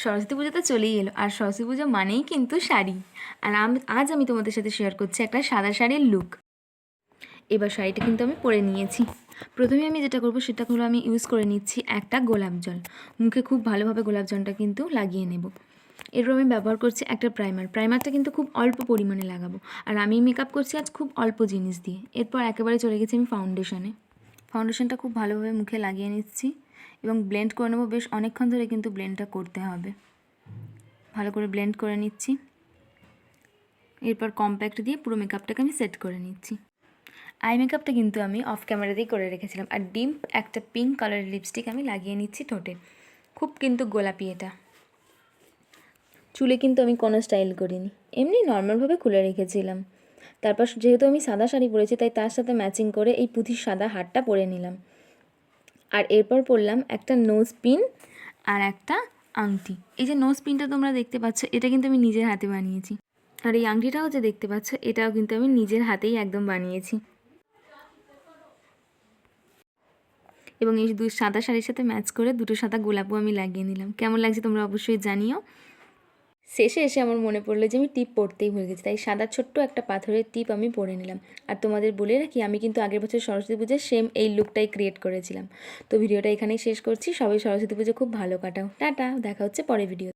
সরস্বতী পুজো তো চলেই এলো, আর সরস্বতী পুজো মানেই কিন্তু শাড়ি। আর আজ আমি তোমাদের সাথে শেয়ার করছি একটা সাদা শাড়ির লুক। এবার শাড়িটা কিন্তু আমি পরে নিয়েছি। প্রথমে আমি যেটা করবো সেটা হলো আমি ইউজ করে নিচ্ছি একটা গোলাপ জল। মুখে খুব ভালোভাবে গোলাপ জলটা কিন্তু লাগিয়ে নেব। এরপর আমি ব্যবহার করছি একটা প্রাইমারটা কিন্তু খুব অল্প পরিমাণে লাগাবো। আর আমি মেকআপ করছি আজ খুব অল্প জিনিস দিয়ে। এরপর একেবারে চলে গেছি আমি ফাউন্ডেশনটা খুব ভালোভাবে মুখে লাগিয়ে নিচ্ছি এবং ব্লেন্ড করে নেবো। বেশ অনেকক্ষণ ধরে কিন্তু ব্লেন্ডটা করতে হবে। ভালো করে ব্লেন্ড করে নিচ্ছি। এরপর কম্প্যাক্ট দিয়ে পুরো মেকআপটাকে আমি সেট করে নিচ্ছি। আই মেকআপটা কিন্তু আমি অফ ক্যামেরাতেই করে রেখেছিলাম। আর ডিপ একটা পিঙ্ক কালারের লিপস্টিক আমি লাগিয়ে নিচ্ছি ঠোঁটে। খুব কিন্তু গোলাপি এটা। চুলে কিন্তু আমি কোনো স্টাইল করিনি, এমনি নর্মালভাবে খুলে রেখেছিলাম। তারপর যেহেতু আমি সাদা শাড়ি পরেছি তাই তার সাথে ম্যাচিং করে এই পুঁথির সাদা হারটা পরে নিলাম। আর এরপর পরলাম একটা নোজ পিন আর একটা আংটি। এই যে নোজ পিনটা তোমরা দেখতে পাচ্ছ, এটা কিন্তু আমি নিজের হাতে বানিয়েছি। আর এই আংটিটাও যে দেখতে পাচ্ছ, এটাও কিন্তু আমি নিজের হাতেই একদম বানিয়েছি। এবং এই সাদা শাড়ির সাথে ম্যাচ করে দুটো সাদা গোলাপও আমি লাগিয়ে নিলাম। কেমন লাগছে তোমরা অবশ্যই জানিও। শেষে এসে আমার মনে পড়লো যে আমি টিপ পরতেই ভুলে গেছি, তাই সাদা ছোট্ট একটা পাথরের টিপ আমি পরে নিলাম। আর তোমাদের বলে রাখি, আমি কিন্তু আগের বছর সরস্বতী পুজোর সেম এই লুকটাই ক্রিয়েট করেছিলাম। তো ভিডিওটা এখানেই শেষ করছি। সবাই সরস্বতী পুজো খুব ভালো কাটাও। টাটা, দেখা হচ্ছে পরের ভিডিও।